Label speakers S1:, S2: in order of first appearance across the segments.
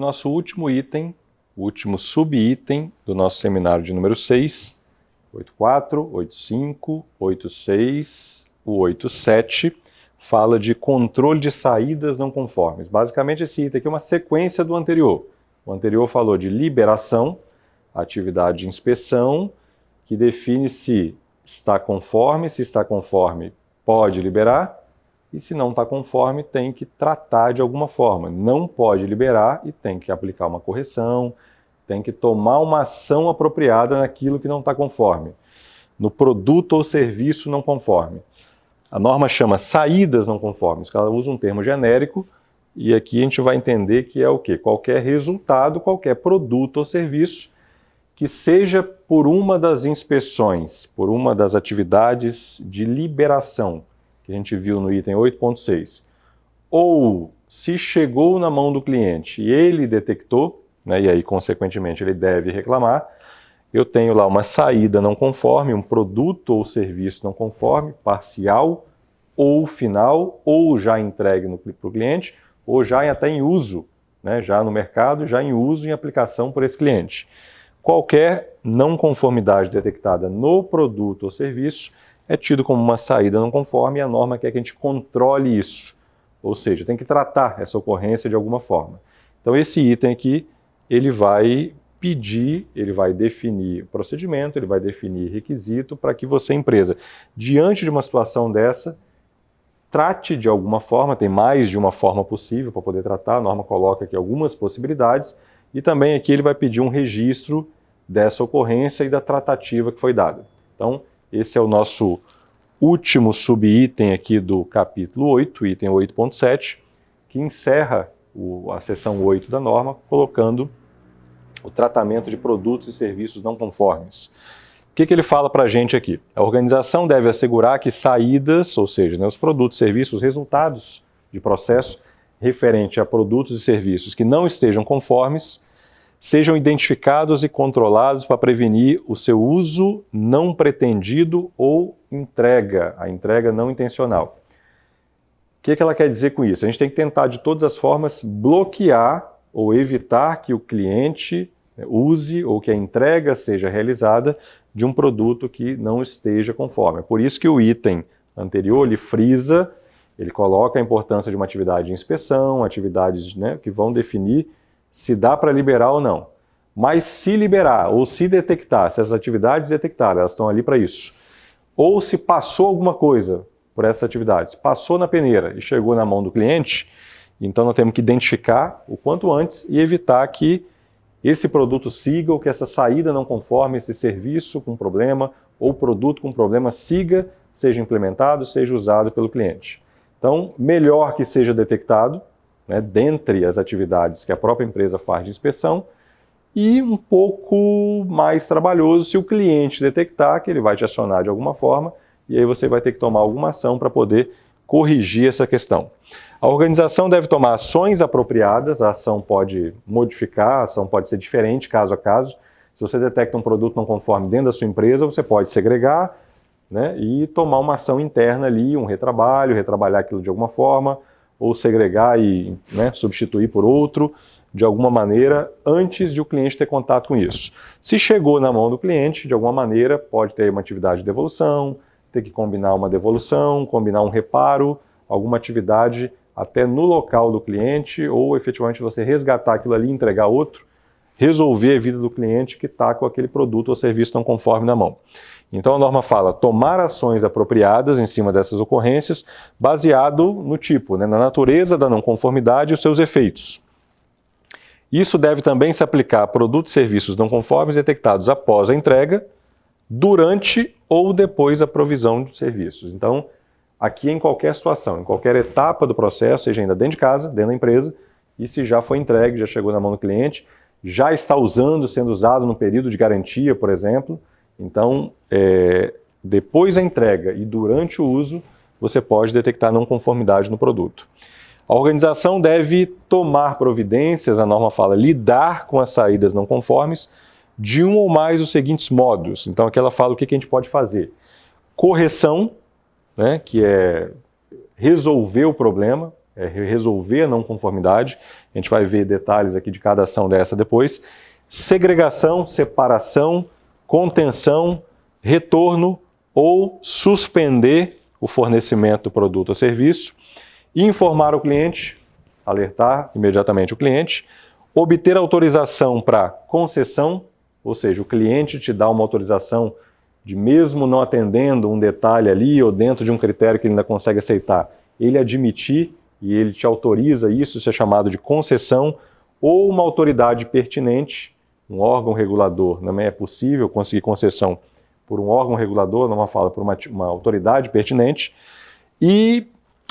S1: nosso último item, o último subitem do nosso seminário de número 6, 84, 85, 86, o 87, fala de controle de saídas não conformes. Basicamente esse item aqui é uma sequência do anterior. O anterior falou de liberação, atividade de inspeção, que define se está conforme pode liberar, e se não está conforme tem que tratar de alguma forma. Não pode liberar e tem que aplicar uma correção, tem que tomar uma ação apropriada naquilo que não está conforme, no produto ou serviço não conforme. A norma chama saídas não conformes, ela usa um termo genérico, e aqui a gente vai entender que é o quê? Qualquer resultado, qualquer produto ou serviço que seja por uma das inspeções, por uma das atividades de liberação, que a gente viu no item 8.6, ou se chegou na mão do cliente e ele detectou, né, e aí consequentemente ele deve reclamar, eu tenho lá uma saída não conforme, um produto ou serviço não conforme, parcial ou final, ou já entregue para o cliente, ou já até em uso, né, já no mercado, já em uso, em aplicação por esse cliente. Qualquer não conformidade detectada no produto ou serviço é tido como uma saída não conforme e a norma quer que a gente controle isso. Ou seja, tem que tratar essa ocorrência de alguma forma. Então esse item aqui, ele vai pedir, ele vai definir procedimento, ele vai definir requisito para que você, empresa, diante de uma situação dessa, trate de alguma forma, tem mais de uma forma possível para poder tratar, a norma coloca aqui algumas possibilidades, e também aqui ele vai pedir um registro dessa ocorrência e da tratativa que foi dada. Então, esse é o nosso último subitem aqui do capítulo 8, item 8.7, que encerra a seção 8 da norma, colocando o tratamento de produtos e serviços não conformes. O que ele fala para a gente aqui? A organização deve assegurar que saídas, ou seja, né, os produtos, serviços, resultados de processo referente a produtos e serviços que não estejam conformes, sejam identificados e controlados para prevenir o seu uso não pretendido ou a entrega não intencional. O que ela quer dizer com isso? A gente tem que tentar de todas as formas bloquear ou evitar que o cliente use ou que a entrega seja realizada de um produto que não esteja conforme. É por isso que o item anterior, ele frisa, ele coloca a importância de uma atividade de inspeção, atividades, né, que vão definir se dá para liberar ou não. Mas se liberar ou se detectar, se essas atividades detectaram, elas estão ali para isso. Ou se passou alguma coisa por essas atividades, passou na peneira e chegou na mão do cliente, então nós temos que identificar o quanto antes e evitar que esse produto siga ou que essa saída não conforme, esse serviço com problema ou produto com problema siga, seja implementado, seja usado pelo cliente. Então, melhor que seja detectado, né, dentre as atividades que a própria empresa faz de inspeção, e um pouco mais trabalhoso se o cliente detectar que ele vai te acionar de alguma forma, e aí você vai ter que tomar alguma ação para poder corrigir essa questão. A organização deve tomar ações apropriadas, a ação pode modificar, a ação pode ser diferente caso a caso. Se você detecta um produto não conforme dentro da sua empresa, você pode segregar, né, e tomar uma ação interna ali, um retrabalhar aquilo de alguma forma, ou segregar e, né, substituir por outro, de alguma maneira, antes de o cliente ter contato com isso. Se chegou na mão do cliente, de alguma maneira, pode ter uma atividade de devolução, ter que combinar uma devolução, combinar um reparo, alguma atividade até no local do cliente, ou efetivamente você resgatar aquilo ali e entregar outro, resolver a vida do cliente que está com aquele produto ou serviço não conforme na mão. Então a norma fala tomar ações apropriadas em cima dessas ocorrências, baseado no tipo, né, na natureza da não conformidade e os seus efeitos. Isso deve também se aplicar a produtos e serviços não conformes detectados após a entrega, durante ou depois da provisão de serviços. Então, aqui em qualquer situação, em qualquer etapa do processo, seja ainda dentro de casa, dentro da empresa, e se já foi entregue, já chegou na mão do cliente, já está sendo usado no período de garantia, por exemplo. Então, depois da entrega e durante o uso, você pode detectar não conformidade no produto. A organização deve tomar providências, a norma fala, lidar com as saídas não conformes de um ou mais dos seguintes modos. Então aqui ela fala o que a gente pode fazer. Correção, né, que é resolver o problema, resolver a não conformidade. A gente vai ver detalhes aqui de cada ação dessa depois. Segregação, separação, contenção, retorno ou suspender o fornecimento do produto ou serviço, informar o cliente, alertar imediatamente o cliente, obter autorização para concessão, ou seja, o cliente te dá uma autorização de mesmo não atendendo um detalhe ali ou dentro de um critério que ele ainda consegue aceitar, ele admitir e ele te autoriza isso é chamado de concessão, ou uma autoridade pertinente, um órgão regulador, não é possível conseguir concessão por um órgão regulador, não fala por uma autoridade pertinente, e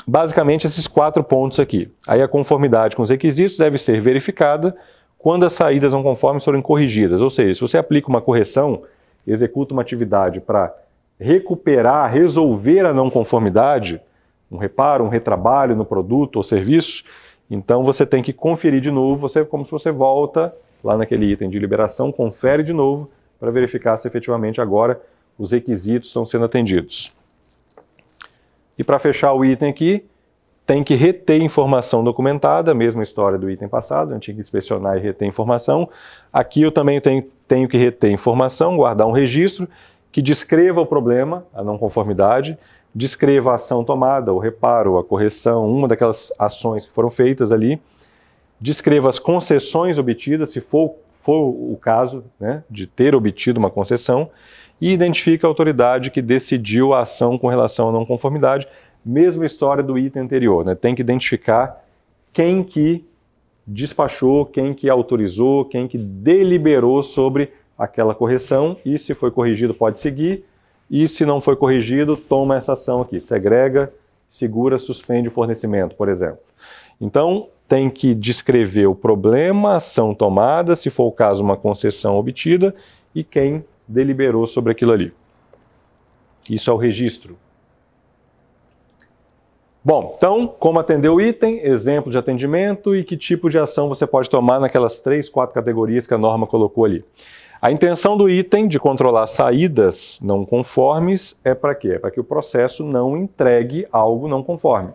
S1: basicamente esses 4 pontos aqui. Aí a conformidade com os requisitos deve ser verificada quando as saídas não conformes forem corrigidas, ou seja, se você aplica uma correção, executa uma atividade para recuperar, resolver a não conformidade, um reparo, um retrabalho no produto ou serviço, então você tem que conferir de novo, como se você volta lá naquele item de liberação, confere de novo para verificar se efetivamente agora os requisitos estão sendo atendidos. E para fechar o item aqui, tem que reter informação documentada, a mesma história do item passado, a gente tinha que inspecionar e reter informação. Aqui eu também tenho que reter informação, guardar um registro que descreva o problema, a não conformidade, descreva a ação tomada, o reparo, a correção, uma daquelas ações que foram feitas ali, descreva as concessões obtidas, se for o caso, né, de ter obtido uma concessão, e identifica a autoridade que decidiu a ação com relação à não conformidade, mesma história do item anterior, né, tem que identificar quem que despachou, quem que autorizou, quem que deliberou sobre aquela correção, e se foi corrigido pode seguir, e se não foi corrigido, toma essa ação aqui, segrega, segura, suspende o fornecimento, por exemplo. Então, tem que descrever o problema, a ação tomada, se for o caso, uma concessão obtida, e quem deliberou sobre aquilo ali. Isso é o registro. Bom, então, como atender o item, exemplo de atendimento e que tipo de ação você pode tomar naquelas 3, 4 categorias que a norma colocou ali. A intenção do item de controlar saídas não conformes é para quê? É para que o processo não entregue algo não conforme.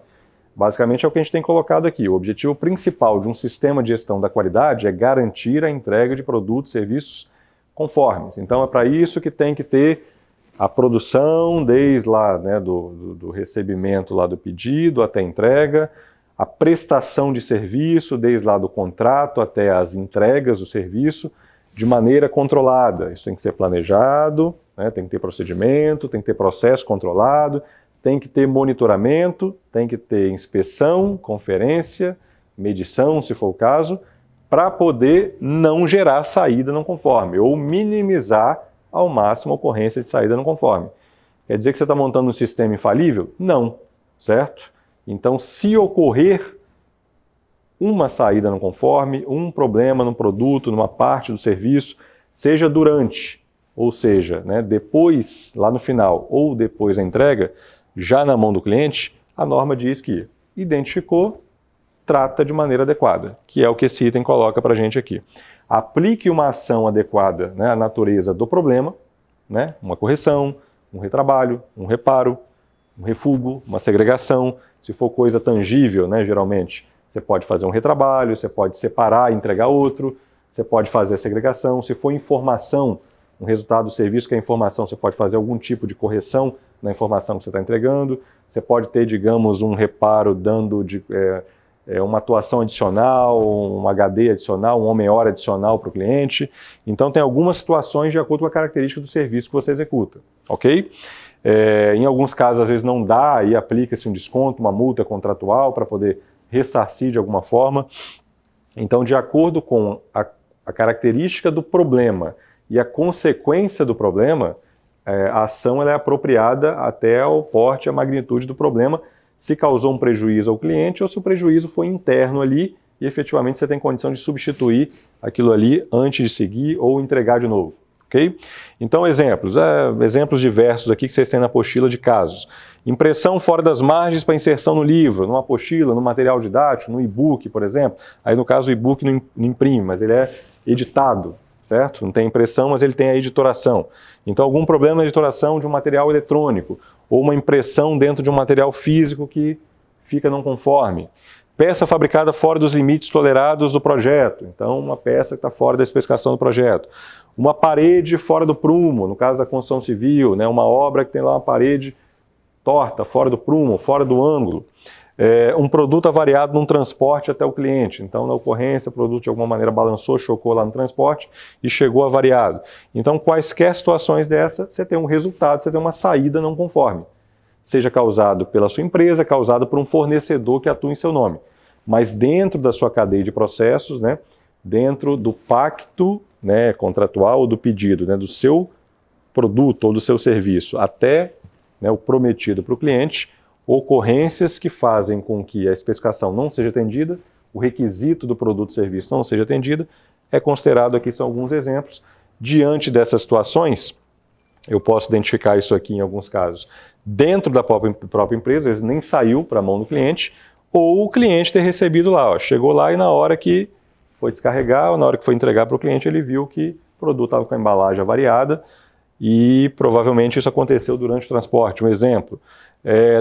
S1: Basicamente é o que a gente tem colocado aqui. O objetivo principal de um sistema de gestão da qualidade é garantir a entrega de produtos e serviços conformes. Então é para isso que tem que ter a produção, desde lá, né, do recebimento lá do pedido até a entrega, a prestação de serviço, desde lá do contrato até as entregas do serviço, de maneira controlada. Isso tem que ser planejado, né, tem que ter procedimento, tem que ter processo controlado, tem que ter monitoramento, tem que ter inspeção, conferência, medição, se for o caso, para poder não gerar saída não conforme, ou minimizar ao máximo a ocorrência de saída não conforme. Quer dizer que você está montando um sistema infalível? Não, certo? Então, se ocorrer uma saída não conforme, um problema no produto, numa parte do serviço, seja durante, ou seja, né, depois, lá no final, ou depois da entrega, já na mão do cliente, a norma diz que identificou, trata de maneira adequada, que é o que esse item coloca para a gente aqui. Aplique uma ação adequada, né, à natureza do problema, né, uma correção, um retrabalho, um reparo, um refugo, uma segregação, se for coisa tangível, né, geralmente, você pode fazer um retrabalho, você pode separar e entregar outro, você pode fazer a segregação, se for informação, um resultado do serviço que é informação, você pode fazer algum tipo de correção na informação que você está entregando, você pode ter, digamos, um reparo dando uma atuação adicional, um HD adicional, um homem-hora adicional para o cliente. Então tem algumas situações de acordo com a característica do serviço que você executa, ok? Em alguns casos, às vezes não dá e aplica-se um desconto, uma multa contratual para poder ressarcir de alguma forma. Então, de acordo com a característica do problema e a consequência do problema, a ação ela é apropriada até ao porte e à magnitude do problema, se causou um prejuízo ao cliente ou se o prejuízo foi interno ali e efetivamente você tem condição de substituir aquilo ali antes de seguir ou entregar de novo, ok? Então, exemplos diversos aqui que vocês têm na apostila de casos. Impressão fora das margens para inserção no livro, numa apostila, no material didático, no e-book, por exemplo. Aí, no caso, o e-book não imprime, mas ele é editado, certo? Não tem impressão, mas ele tem a editoração. Então, algum problema na editoração de um material eletrônico, ou uma impressão dentro de um material físico que fica não conforme. Peça fabricada fora dos limites tolerados do projeto, então uma peça que está fora da especificação do projeto. Uma parede fora do prumo, no caso da construção civil, né, uma obra que tem lá uma parede torta, fora do prumo, fora do ângulo. Um produto avariado num transporte até o cliente, então na ocorrência o produto de alguma maneira balançou, chocou lá no transporte e chegou avariado. Então quaisquer situações dessa, você tem um resultado, você tem uma saída não conforme. Seja causado pela sua empresa, causado por um fornecedor que atua em seu nome. Mas dentro da sua cadeia de processos, né, dentro do pacto, né, contratual ou do pedido, né, do seu produto ou do seu serviço até, né, o prometido para o cliente, ocorrências que fazem com que a especificação não seja atendida, o requisito do produto ou serviço não seja atendido, é considerado, aqui são alguns exemplos. Diante dessas situações, eu posso identificar isso aqui em alguns casos, dentro da própria empresa, às vezes nem saiu para a mão do cliente, ou o cliente ter recebido lá, ó, chegou lá e na hora que foi descarregar, ou na hora que foi entregar para o cliente, ele viu que o produto estava com a embalagem avariada e provavelmente isso aconteceu durante o transporte. Um exemplo,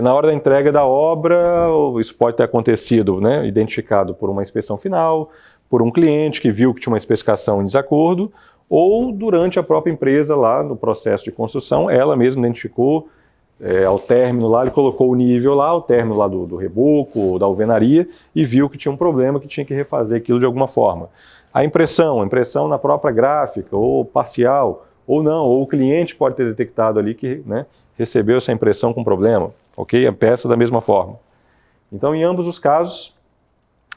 S1: na hora da entrega da obra, isso pode ter acontecido, né, identificado por uma inspeção final, por um cliente que viu que tinha uma especificação em desacordo, ou durante a própria empresa lá no processo de construção, ela mesma identificou, ao término lá, ele colocou o nível lá, ao término lá do reboco, da alvenaria, e viu que tinha um problema, que tinha que refazer aquilo de alguma forma. A impressão na própria gráfica, ou parcial, ou não, ou o cliente pode ter detectado ali que, né, recebeu essa impressão com problema, ok? A peça da mesma forma. Então, em ambos os casos,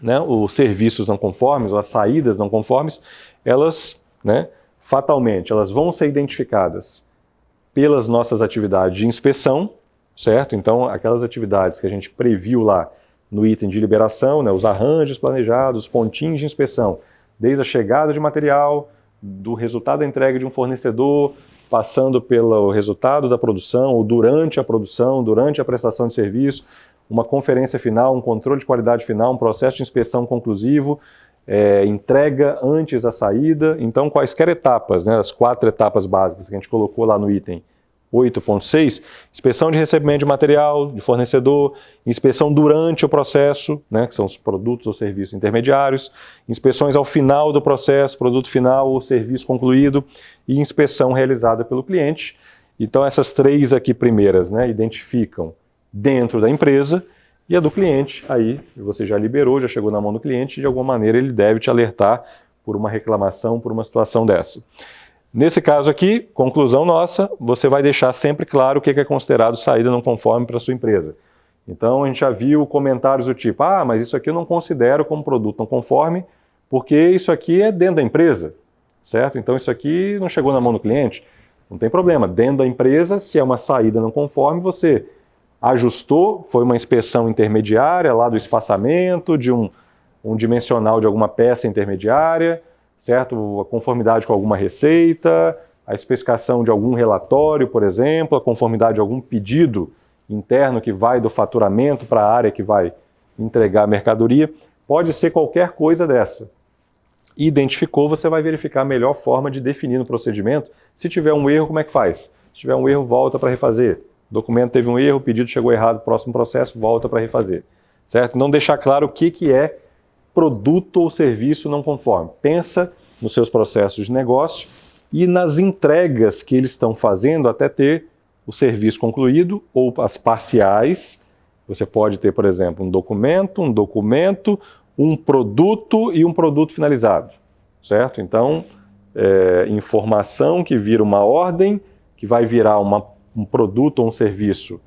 S1: né, os serviços não conformes, ou as saídas não conformes, elas, né, fatalmente, elas vão ser identificadas pelas nossas atividades de inspeção, certo? Então, aquelas atividades que a gente previu lá no item de liberação, né, os arranjos planejados, os pontinhos de inspeção, desde a chegada de material, do resultado da entrega de um fornecedor, passando pelo resultado da produção, ou durante a produção, durante a prestação de serviço, uma conferência final, um controle de qualidade final, um processo de inspeção conclusivo, entrega antes da saída. Então, quaisquer etapas, né, as 4 etapas básicas que a gente colocou lá no item 8.6, inspeção de recebimento de material, de fornecedor, inspeção durante o processo, né, que são os produtos ou serviços intermediários, inspeções ao final do processo, produto final ou serviço concluído, e inspeção realizada pelo cliente. Então, essas 3 aqui primeiras, né, identificam dentro da empresa, e a do cliente, aí você já liberou, já chegou na mão do cliente, de alguma maneira ele deve te alertar por uma reclamação, por uma situação dessa. Nesse caso aqui, conclusão nossa, você vai deixar sempre claro o que é considerado saída não conforme para a sua empresa. Então a gente já viu comentários do tipo, mas isso aqui eu não considero como produto não conforme, porque isso aqui é dentro da empresa, certo? Então isso aqui não chegou na mão do cliente, não tem problema. Dentro da empresa, se é uma saída não conforme, você ajustou, foi uma inspeção intermediária lá do espaçamento, de um dimensional de alguma peça intermediária, certo? A conformidade com alguma receita, a especificação de algum relatório, por exemplo, a conformidade de algum pedido interno que vai do faturamento para a área que vai entregar a mercadoria, pode ser qualquer coisa dessa. Identificou, você vai verificar a melhor forma de definir no procedimento. Se tiver um erro, como é que faz? Se tiver um erro, volta para refazer. O documento teve um erro, o pedido chegou errado, próximo processo, volta para refazer. Certo? Não deixar claro o que é produto ou serviço não conforme. Pensa nos seus processos de negócio e nas entregas que eles estão fazendo até ter o serviço concluído ou as parciais. Você pode ter, por exemplo, um documento, um produto e um produto finalizado. Certo? Então, informação que vira uma ordem, que vai virar um produto ou um serviço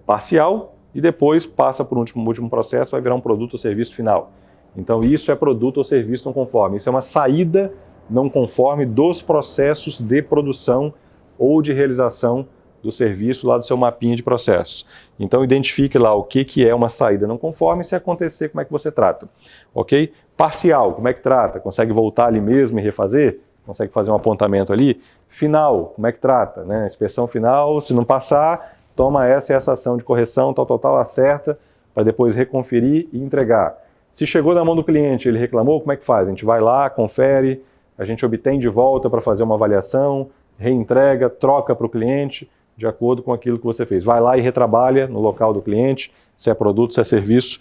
S1: parcial, e depois passa por um último processo, vai virar um produto ou serviço final. Então isso é produto ou serviço não conforme. Isso é uma saída não conforme dos processos de produção ou de realização do serviço lá do seu mapinha de processos. Então identifique lá o que é uma saída não conforme, se acontecer, como é que você trata. Ok? Parcial, como é que trata? Consegue voltar ali mesmo e refazer? Consegue fazer um apontamento ali? Final, como é que trata? Né? Inspeção final, se não passar, toma essa ação de correção, tal, acerta, para depois reconferir e entregar. Se chegou na mão do cliente, ele reclamou, como é que faz? A gente vai lá, confere, a gente obtém de volta para fazer uma avaliação, reentrega, troca para o cliente, de acordo com aquilo que você fez. Vai lá e retrabalha no local do cliente, se é produto, se é serviço,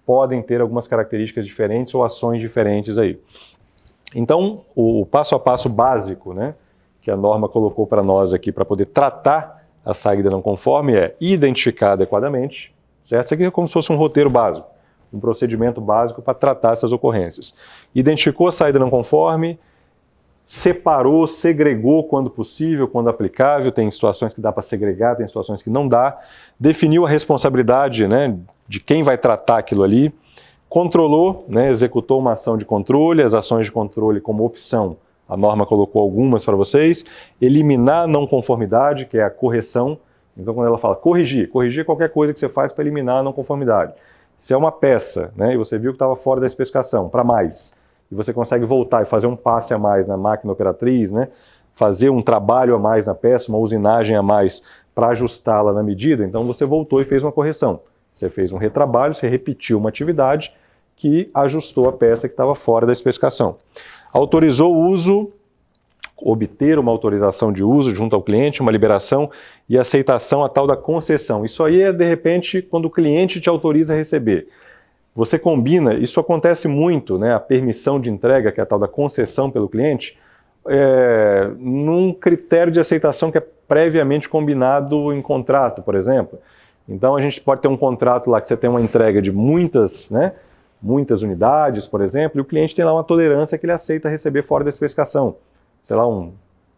S1: podem ter algumas características diferentes ou ações diferentes aí. Então, o passo a passo básico, né, que a norma colocou para nós aqui para poder tratar a saída não conforme é identificar adequadamente, certo? Isso aqui é como se fosse um roteiro básico, um procedimento básico para tratar essas ocorrências. Identificou a saída não conforme, separou, segregou quando possível, quando aplicável, tem situações que dá para segregar, tem situações que não dá, definiu a responsabilidade, né, de quem vai tratar aquilo ali, controlou, né, executou uma ação de controle, as ações de controle como opção, a norma colocou algumas para vocês, eliminar a não conformidade, que é a correção. Então quando ela fala corrigir é qualquer coisa que você faz para eliminar a não conformidade. Se é uma peça, né, e você viu que estava fora da especificação, para mais, e você consegue voltar e fazer um passe a mais na máquina operatriz, né, fazer um trabalho a mais na peça, uma usinagem a mais para ajustá-la na medida, então você voltou e fez uma correção. Você fez um retrabalho, você repetiu uma atividade que ajustou a peça que estava fora da especificação. Autorizou o uso, obter uma autorização de uso junto ao cliente, uma liberação e aceitação, a tal da concessão. Isso aí é, de repente, quando o cliente te autoriza a receber. Você combina, isso acontece muito, né, a permissão de entrega, que é a tal da concessão pelo cliente, num critério de aceitação que é previamente combinado em contrato, por exemplo. Então a gente pode ter um contrato lá que você tem uma entrega de muitas, né, muitas unidades, por exemplo, e o cliente tem lá uma tolerância que ele aceita receber fora da especificação. Sei lá, um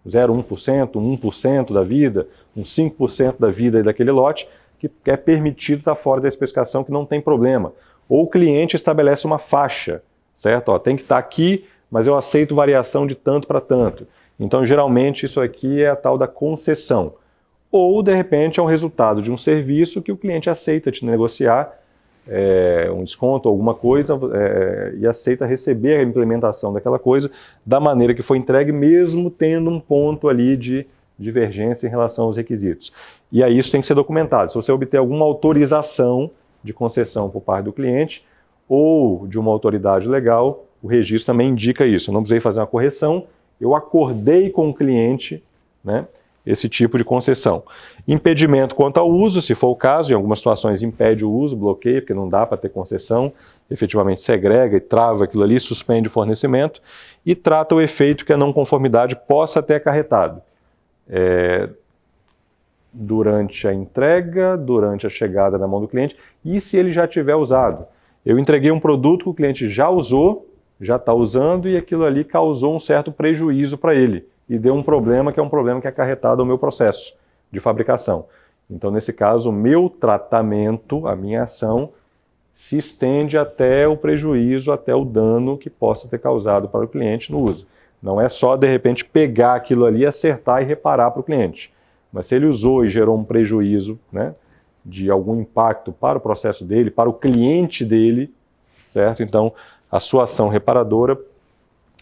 S1: 0,1%, 1% da vida, um 5% da vida daquele lote, que é permitido estar fora da especificação, que não tem problema. Ou o cliente estabelece uma faixa, certo? Ó, tem que estar aqui, mas eu aceito variação de tanto para tanto. Então, geralmente, isso aqui é a tal da concessão. Ou, de repente, é um resultado de um serviço que o cliente aceita te negociar um desconto, alguma coisa, e aceita receber a implementação daquela coisa da maneira que foi entregue, mesmo tendo um ponto ali de divergência em relação aos requisitos. E aí isso tem que ser documentado. Se você obter alguma autorização de concessão por parte do cliente ou de uma autoridade legal, o registro também indica isso. Eu não precisei fazer uma correção, eu acordei com o cliente, né, esse tipo de concessão. Impedimento quanto ao uso, se for o caso, em algumas situações impede o uso, bloqueia, porque não dá para ter concessão, efetivamente segrega e trava aquilo ali, suspende o fornecimento e trata o efeito que a não conformidade possa ter acarretado. Durante a entrega, durante a chegada na mão do cliente e se ele já tiver usado. Eu entreguei um produto que o cliente já usou, já está usando e aquilo ali causou um certo prejuízo para ele e deu um problema que é acarretado ao meu processo de fabricação. Então, nesse caso, o meu tratamento, a minha ação, se estende até o prejuízo, até o dano que possa ter causado para o cliente no uso. Não é só, de repente, pegar aquilo ali, acertar e reparar para o cliente. Mas se ele usou e gerou um prejuízo, né, de algum impacto para o processo dele, para o cliente dele, certo? Então, a sua ação reparadora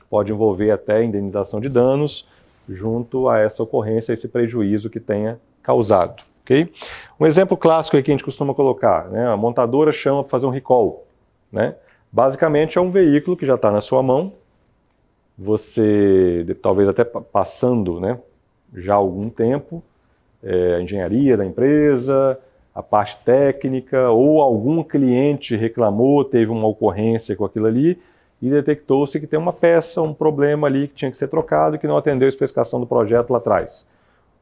S1: pode envolver até indenização de danos junto a essa ocorrência, esse prejuízo que tenha causado. Okay? Um exemplo clássico aí que a gente costuma colocar, né, a montadora chama para fazer um recall. Né? Basicamente é um veículo que já está na sua mão, você talvez até passando, né, já há algum tempo, a engenharia da empresa, a parte técnica, ou algum cliente reclamou, teve uma ocorrência com aquilo ali, e detectou-se que tem uma peça, um problema ali que tinha que ser trocado, que não atendeu a especificação do projeto lá atrás.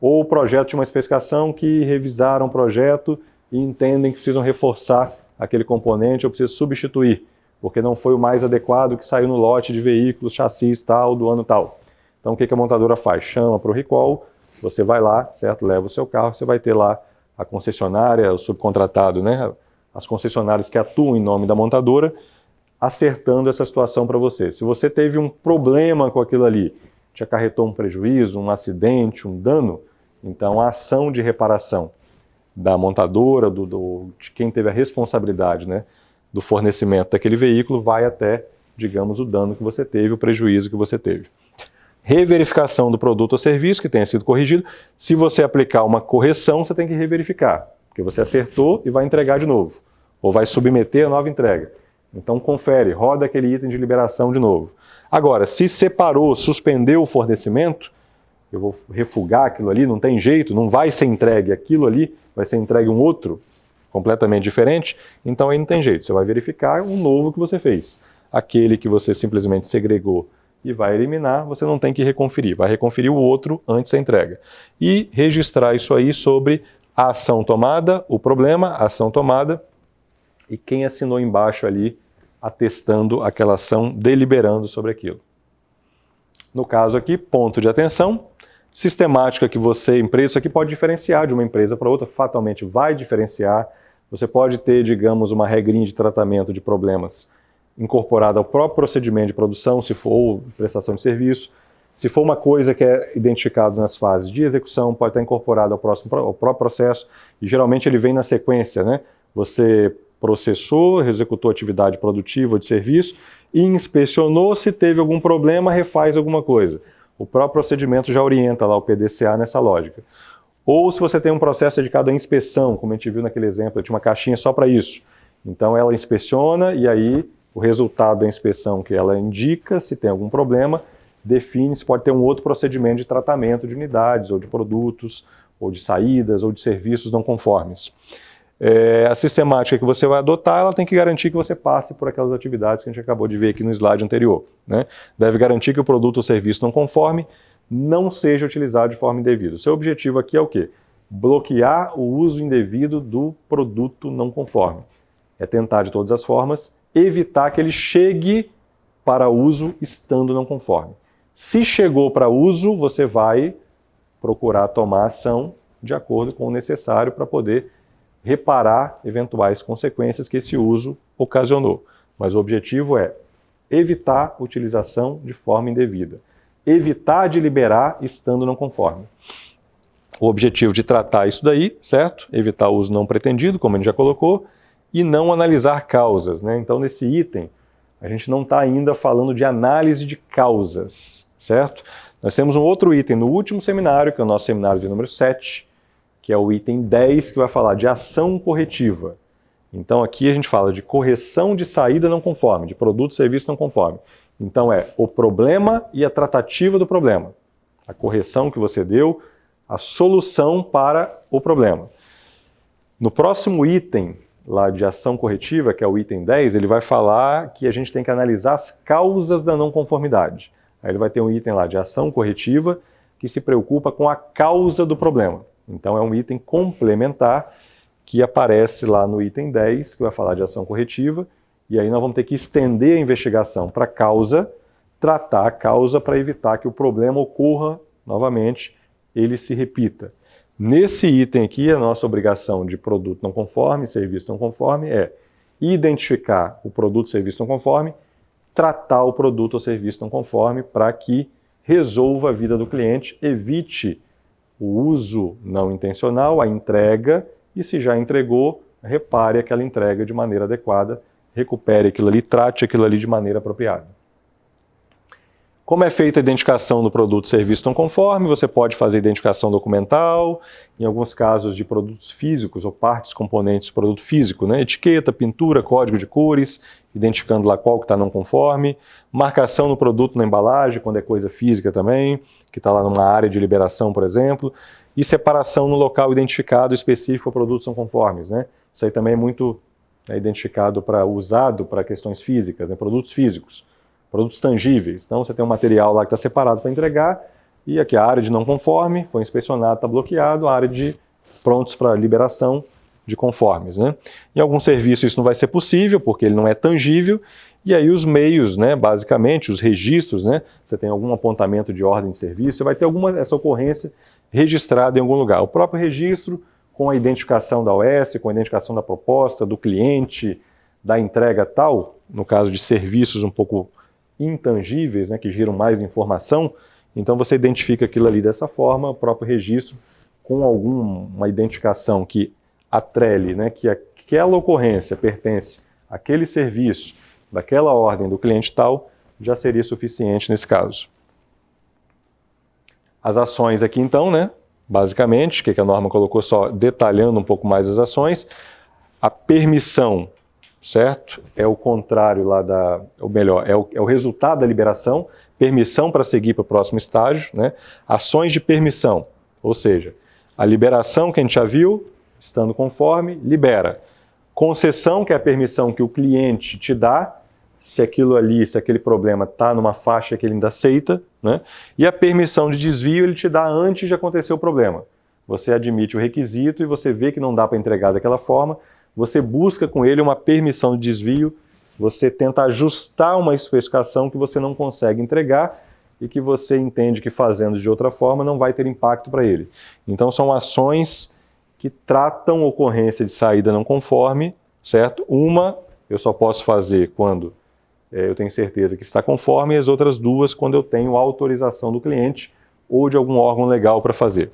S1: Ou o projeto tinha uma especificação que revisaram o projeto e entendem que precisam reforçar aquele componente ou precisam substituir, porque não foi o mais adequado que saiu no lote de veículos, chassis tal, do ano tal. Então o que a montadora faz? Chama para o recall, você vai lá, certo? Leva o seu carro, você vai ter lá a concessionária, o subcontratado, né? As concessionárias que atuam em nome da montadora, acertando essa situação para você. Se você teve um problema com aquilo ali, te acarretou um prejuízo, um acidente, um dano, então a ação de reparação da montadora, de quem teve a responsabilidade, né, do fornecimento daquele veículo, vai até, digamos, o dano que você teve, o prejuízo que você teve. Reverificação do produto ou serviço que tenha sido corrigido. Se você aplicar uma correção, você tem que reverificar, porque você acertou e vai entregar de novo, ou vai submeter a nova entrega. Então confere, roda aquele item de liberação de novo. Agora, se separou, suspendeu o fornecimento, eu vou refugar aquilo ali, não tem jeito, não vai ser entregue aquilo ali, vai ser entregue um outro, completamente diferente, então aí não tem jeito, você vai verificar o novo que você fez. Aquele que você simplesmente segregou e vai eliminar, você não tem que reconferir, vai reconferir o outro antes da entrega. E registrar isso aí sobre a ação tomada, o problema, a ação tomada, e quem assinou embaixo ali, atestando aquela ação, deliberando sobre aquilo. No caso aqui, ponto de atenção, sistemática que você, empresa, isso aqui pode diferenciar de uma empresa para outra, fatalmente vai diferenciar. Você pode ter, digamos, uma regrinha de tratamento de problemas incorporada ao próprio procedimento de produção, se for prestação de serviço. Se for uma coisa que é identificado nas fases de execução, pode estar incorporado ao próprio processo, e geralmente ele vem na sequência, né? Você processou, executou atividade produtiva ou de serviço, e inspecionou, se teve algum problema, refaz alguma coisa. O próprio procedimento já orienta lá o PDCA nessa lógica. Ou se você tem um processo dedicado à inspeção, como a gente viu naquele exemplo, eu tinha uma caixinha só para isso. Então ela inspeciona e aí o resultado da inspeção que ela indica, se tem algum problema, define se pode ter um outro procedimento de tratamento de unidades, ou de produtos, ou de saídas, ou de serviços não conformes. A sistemática que você vai adotar, ela tem que garantir que você passe por aquelas atividades que a gente acabou de ver aqui no slide anterior, né? Deve garantir que o produto ou serviço não conforme não seja utilizado de forma indevida. O seu objetivo aqui é o quê? Bloquear o uso indevido do produto não conforme. É tentar, de todas as formas, evitar que ele chegue para uso estando não conforme. Se chegou para uso, você vai procurar tomar ação de acordo com o necessário para poder reparar eventuais consequências que esse uso ocasionou. Mas o objetivo é evitar a utilização de forma indevida. Evitar de liberar estando não conforme. O objetivo de tratar isso daí, certo? Evitar o uso não pretendido, como a gente já colocou, e não analisar causas, né? Então, nesse item, a gente não está ainda falando de análise de causas, certo? Nós temos um outro item no último seminário, que é o nosso seminário de número 7, que é o item 10, que vai falar de ação corretiva. Então aqui a gente fala de correção de saída não conforme, de produto e serviço não conforme. Então é o problema e a tratativa do problema. A correção que você deu, a solução para o problema. No próximo item lá de ação corretiva, que é o item 10, ele vai falar que a gente tem que analisar as causas da não conformidade. Aí ele vai ter um item lá de ação corretiva que se preocupa com a causa do problema. Então é um item complementar que aparece lá no item 10, que vai falar de ação corretiva, e aí nós vamos ter que estender a investigação para a causa, tratar a causa para evitar que o problema ocorra novamente, ele se repita. Nesse item aqui, a nossa obrigação de produto não conforme, serviço não conforme, é identificar o produto, serviço não conforme, tratar o produto ou serviço não conforme para que resolva a vida do cliente, evite o uso não intencional, a entrega, e se já entregou, repare aquela entrega de maneira adequada, recupere aquilo ali, trate aquilo ali de maneira apropriada. Como é feita a identificação do produto e serviço não conforme, você pode fazer identificação documental, em alguns casos de produtos físicos ou partes componentes do produto físico, né? Etiqueta, pintura, código de cores, identificando lá qual que está não conforme, marcação no produto na embalagem, quando é coisa física também, que está lá numa área de liberação, por exemplo, e separação no local identificado específico para produtos não conformes, né? Isso aí também é muito identificado usado para questões físicas, né? Produtos físicos. Produtos tangíveis. Então você tem um material lá que está separado para entregar, e aqui a área de não conforme, foi inspecionado, está bloqueado, a área de prontos para liberação de conformes, né? Em algum serviço isso não vai ser possível, porque ele não é tangível, e aí os meios, né, basicamente, os registros, né, você tem algum apontamento de ordem de serviço, você vai ter essa ocorrência registrada em algum lugar. O próprio registro, com a identificação da OS, com a identificação da proposta, do cliente, da entrega tal, no caso de serviços um pouco intangíveis, né, que geram mais informação, então você identifica aquilo ali dessa forma, o próprio registro com alguma identificação que atrele, né, que aquela ocorrência pertence àquele serviço, daquela ordem do cliente tal, já seria suficiente nesse caso. As ações aqui então, né, basicamente, o que a norma colocou só detalhando um pouco mais as ações, a permissão, certo? É o contrário lá ou melhor, é o resultado da liberação, permissão para seguir para o próximo estágio, né? Ações de permissão, ou seja, a liberação que a gente já viu, estando conforme, libera. Concessão, que é a permissão que o cliente te dá, se aquilo ali, se aquele problema está numa faixa que ele ainda aceita, né? E a permissão de desvio ele te dá antes de acontecer o problema. Você admite o requisito e você vê que não dá para entregar daquela forma, você busca com ele uma permissão de desvio, você tenta ajustar uma especificação que você não consegue entregar e que você entende que fazendo de outra forma não vai ter impacto para ele. Então são ações que tratam ocorrência de saída não conforme, certo? Uma eu só posso fazer quando eu tenho certeza que está conforme, e as outras duas quando eu tenho autorização do cliente ou de algum órgão legal para fazer.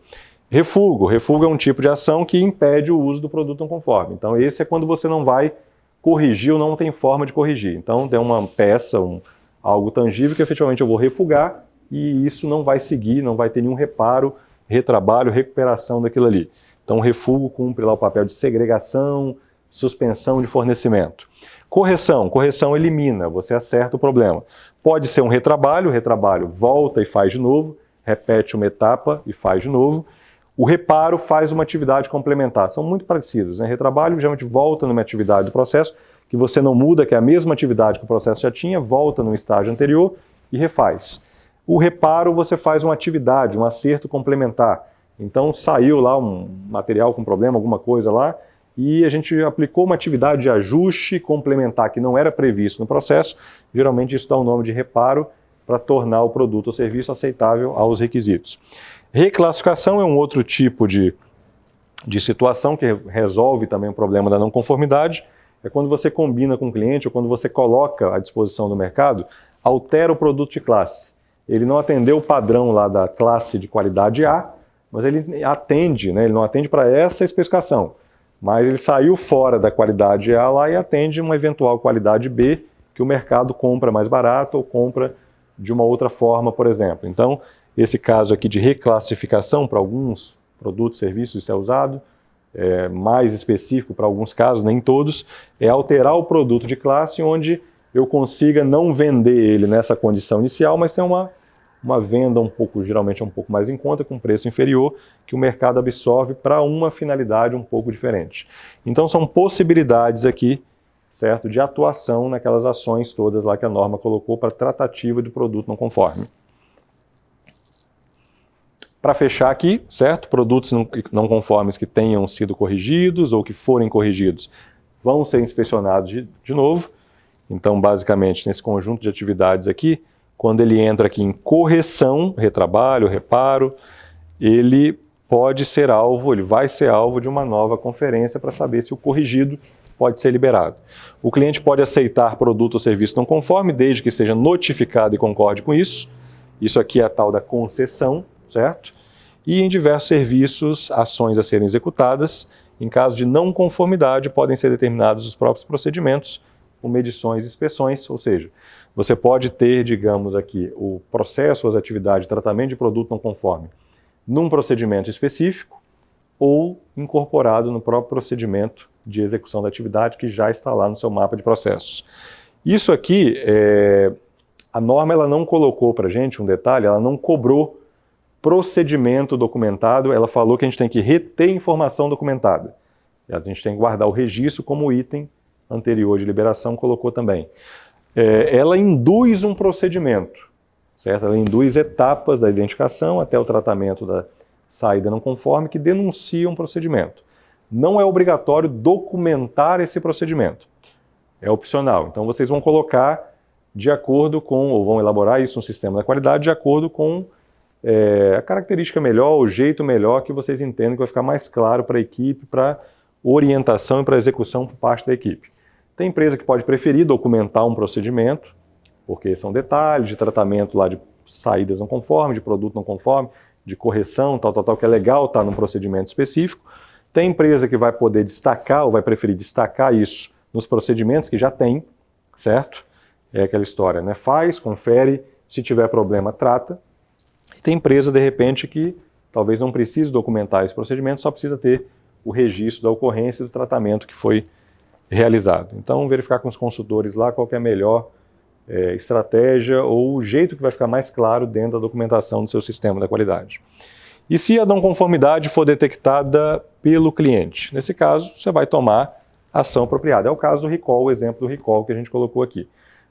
S1: Refúgio. Refúgio é um tipo de ação que impede o uso do produto não conforme. Então esse é quando você não vai corrigir ou não tem forma de corrigir. Então tem uma peça, algo tangível que efetivamente eu vou refugar e isso não vai seguir, não vai ter nenhum reparo, retrabalho, recuperação daquilo ali. Então o refúgio cumpre lá o papel de segregação, suspensão de fornecimento. Correção. Correção elimina, você acerta o problema. Pode ser um retrabalho, o retrabalho volta e faz de novo, repete uma etapa e faz de novo. O reparo faz uma atividade complementar, são muito parecidos, né? Retrabalho geralmente volta numa atividade do processo, que você não muda, que é a mesma atividade que o processo já tinha, volta no estágio anterior e refaz. O reparo você faz uma atividade, um acerto complementar. Então saiu lá um material com problema, alguma coisa lá, e a gente aplicou uma atividade de ajuste complementar que não era previsto no processo, geralmente isso dá o nome de reparo para tornar o produto ou serviço aceitável aos requisitos. Reclassificação é um outro tipo de situação que resolve também o problema da não conformidade. É quando você combina com o cliente ou quando você coloca à disposição do mercado, altera o produto de classe. Ele não atendeu o padrão lá da classe de qualidade A, mas ele atende, né? Ele não atende para essa especificação, mas ele saiu fora da qualidade A lá e atende uma eventual qualidade B que o mercado compra mais barato ou compra de uma outra forma, por exemplo. Então, esse caso aqui de reclassificação para alguns produtos, serviços, isso é usado, mais específico para alguns casos, nem todos, é alterar o produto de classe onde eu consiga não vender ele nessa condição inicial, mas ter uma venda geralmente um pouco mais em conta, com preço inferior, que o mercado absorve para uma finalidade um pouco diferente. Então são possibilidades aqui, certo, de atuação naquelas ações todas lá que a norma colocou para tratativa de produto não conforme. Para fechar aqui, certo? Produtos não conformes que tenham sido corrigidos ou que forem corrigidos vão ser inspecionados de novo. Então, basicamente, nesse conjunto de atividades aqui, quando ele entra aqui em correção, retrabalho, reparo, ele pode ser alvo, ele vai ser alvo de uma nova conferência para saber se o corrigido pode ser liberado. O cliente pode aceitar produto ou serviço não conforme, desde que seja notificado e concorde com isso. Isso aqui é a tal da concessão, certo? E em diversos serviços, ações a serem executadas, em caso de não conformidade, podem ser determinados os próprios procedimentos, com medições e inspeções, ou seja, você pode ter, digamos aqui, o processo, as atividades de tratamento de produto não conforme num procedimento específico ou incorporado no próprio procedimento de execução da atividade que já está lá no seu mapa de processos. Isso aqui, a norma ela não colocou para a gente um detalhe, ela não cobrou procedimento documentado, ela falou que a gente tem que reter informação documentada. A gente tem que guardar o registro como item anterior de liberação, colocou também. Ela induz um procedimento, certo? Ela induz etapas da identificação até o tratamento da saída não conforme que denuncia um procedimento. Não é obrigatório documentar esse procedimento, é opcional. Então vocês vão colocar de acordo com, ou vão elaborar isso no sistema da qualidade de acordo com a característica melhor, o jeito melhor que vocês entendem que vai ficar mais claro para a equipe, para orientação e para execução por parte da equipe. Tem empresa que pode preferir documentar um procedimento, porque são detalhes de tratamento lá de saídas não conforme, de produto não conforme, de correção, tal, que é legal estar num procedimento específico. Tem empresa que vai poder destacar, ou vai preferir destacar isso nos procedimentos que já tem, certo? É aquela história, né? Faz, confere, se tiver problema, trata. E tem empresa, de repente, que talvez não precise documentar esse procedimento, só precisa ter o registro da ocorrência e do tratamento que foi realizado. Então, verificar com os consultores lá qual que é a melhor estratégia ou o jeito que vai ficar mais claro dentro da documentação do seu sistema da qualidade. E se a não conformidade for detectada pelo cliente? Nesse caso, você vai tomar ação apropriada. É o caso do recall, o exemplo do recall que a gente colocou aqui.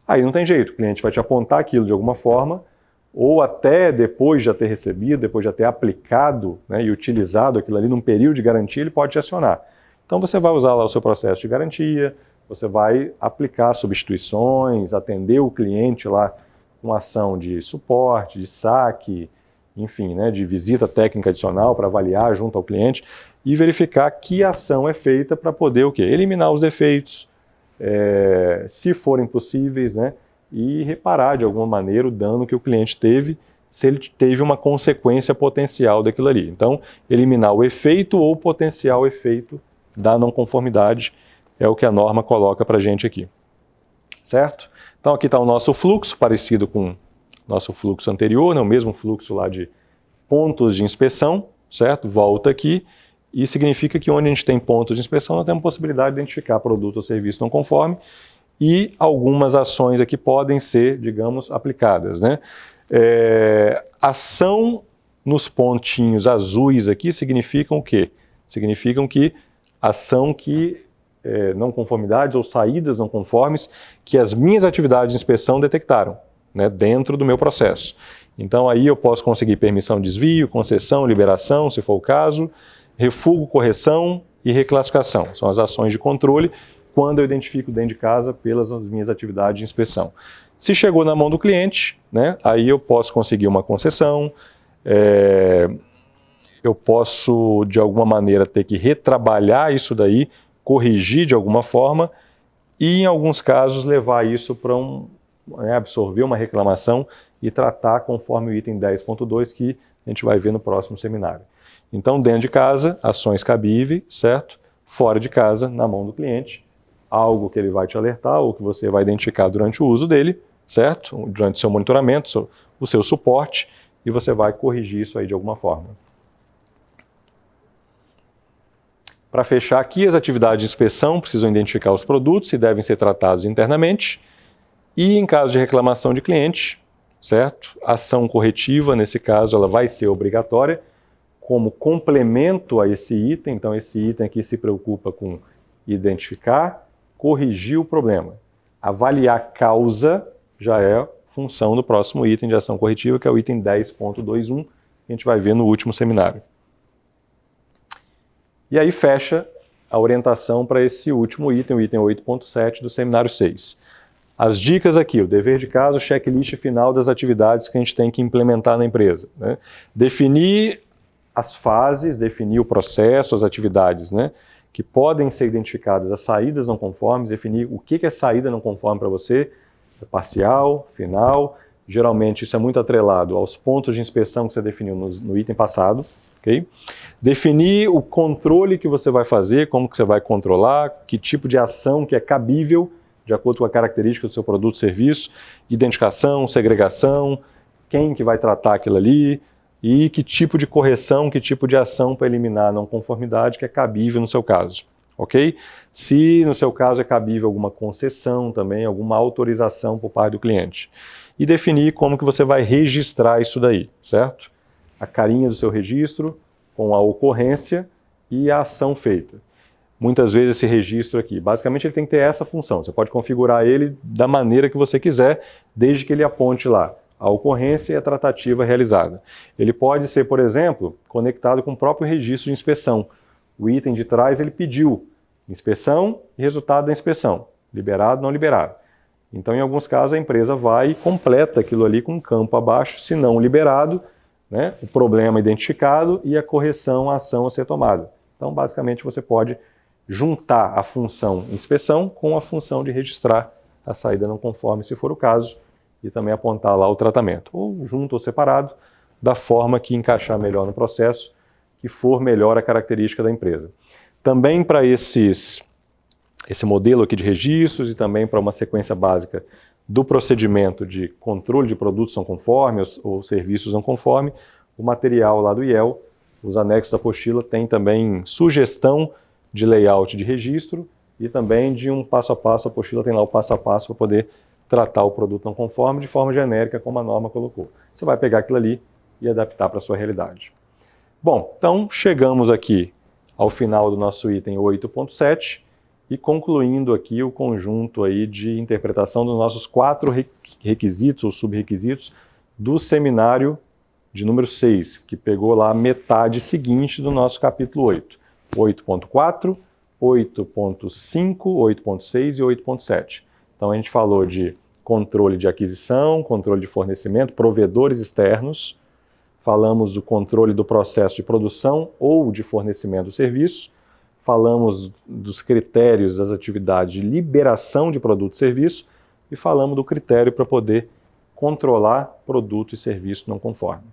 S1: Aí não tem jeito, o cliente vai te apontar aquilo de alguma forma, ou até depois de já ter recebido, depois de já ter aplicado, né, e utilizado aquilo ali num período de garantia, ele pode te acionar. Então você vai usar lá o seu processo de garantia, você vai aplicar substituições, atender o cliente lá com ação de suporte, de saque, enfim, né, de visita técnica adicional para avaliar junto ao cliente e verificar que ação é feita para poder o quê? Eliminar os defeitos, se forem possíveis, né, e reparar de alguma maneira o dano que o cliente teve, se ele teve uma consequência potencial daquilo ali. Então, eliminar o efeito ou potencial efeito da não conformidade é o que a norma coloca para a gente aqui. Certo? Então aqui está o nosso fluxo, parecido com o nosso fluxo anterior, né? O mesmo fluxo lá de pontos de inspeção, certo? Volta aqui e significa que onde a gente tem pontos de inspeção, nós temos possibilidade de identificar produto ou serviço não conforme e algumas ações aqui podem ser, digamos, aplicadas, né? Ação nos pontinhos azuis aqui significam o quê? Significam que ação que não conformidades ou saídas não conformes que as minhas atividades de inspeção detectaram, né, dentro do meu processo. Então aí eu posso conseguir permissão de desvio, concessão, liberação, se for o caso, refugo, correção e reclassificação. São as ações de controle quando eu identifico dentro de casa pelas minhas atividades de inspeção. Se chegou na mão do cliente, né, aí eu posso conseguir uma concessão, eu posso de alguma maneira ter que retrabalhar isso daí, corrigir de alguma forma e, em alguns casos, levar isso para absorver uma reclamação e tratar conforme o item 10.2 que a gente vai ver no próximo seminário. Então, dentro de casa, ações cabíveis, certo? Fora de casa, na mão do cliente, algo que ele vai te alertar ou que você vai identificar durante o uso dele, certo? Durante o seu monitoramento, o seu suporte, e você vai corrigir isso aí de alguma forma. Para fechar aqui, as atividades de inspeção precisam identificar os produtos e devem ser tratados internamente. E em caso de reclamação de cliente, certo? Ação corretiva, nesse caso, ela vai ser obrigatória como complemento a esse item. Então, esse item aqui se preocupa com identificar, corrigir o problema. Avaliar a causa já é função do próximo item de ação corretiva, que é o item 10.21, que a gente vai ver no último seminário. E aí fecha a orientação para esse último item, o item 8.7 do seminário 6. As dicas aqui, o dever de casa, o checklist final das atividades que a gente tem que implementar na empresa, né? Definir as fases, definir o processo, as atividades, né, que podem ser identificadas, as saídas não conformes, definir o que é saída não conforme para você, parcial, final. Geralmente isso é muito atrelado aos pontos de inspeção que você definiu no item passado. Okay? Definir o controle que você vai fazer, como que você vai controlar, que tipo de ação que é cabível, de acordo com a característica do seu produto ou serviço, identificação, segregação, quem que vai tratar aquilo ali, e que tipo de correção, que tipo de ação para eliminar a não conformidade que é cabível no seu caso. Ok? Se no seu caso é cabível alguma concessão também, alguma autorização por parte do cliente. E definir como que você vai registrar isso daí, certo? A carinha do seu registro, com a ocorrência e a ação feita. Muitas vezes esse registro aqui, basicamente ele tem que ter essa função. Você pode configurar ele da maneira que você quiser, desde que ele aponte lá a ocorrência e a tratativa realizada. Ele pode ser, por exemplo, conectado com o próprio registro de inspeção. O item de trás ele pediu inspeção e resultado da inspeção, liberado, não liberado. Então, em alguns casos, a empresa vai e completa aquilo ali com um campo abaixo, se não liberado, né, o problema identificado e a correção, a ação a ser tomada. Então, basicamente, você pode juntar a função inspeção com a função de registrar a saída não conforme, se for o caso, e também apontar lá o tratamento, ou junto ou separado, da forma que encaixar melhor no processo, que for melhor a característica da empresa. Também para esse modelo aqui de registros e também para uma sequência básica do procedimento de controle de produtos não conformes ou serviços não conformes, o material lá do IEL, os anexos da apostila, tem também sugestão de layout de registro e também de um passo a passo. A apostila tem lá o passo a passo para poder tratar o produto não conforme de forma genérica, como a norma colocou. Você vai pegar aquilo ali e adaptar para a sua realidade. Bom, então chegamos aqui ao final do nosso item 8.7 e concluindo aqui o conjunto aí de interpretação dos nossos 4 requisitos ou subrequisitos do seminário de número 6, que pegou lá a metade seguinte do nosso capítulo 8. 8.4, 8.5, 8.6 e 8.7. Então a gente falou de controle de aquisição, controle de fornecimento, provedores externos, falamos do controle do processo de produção ou de fornecimento do serviço, falamos dos critérios das atividades de liberação de produto e serviço e falamos do critério para poder controlar produto e serviço não conforme.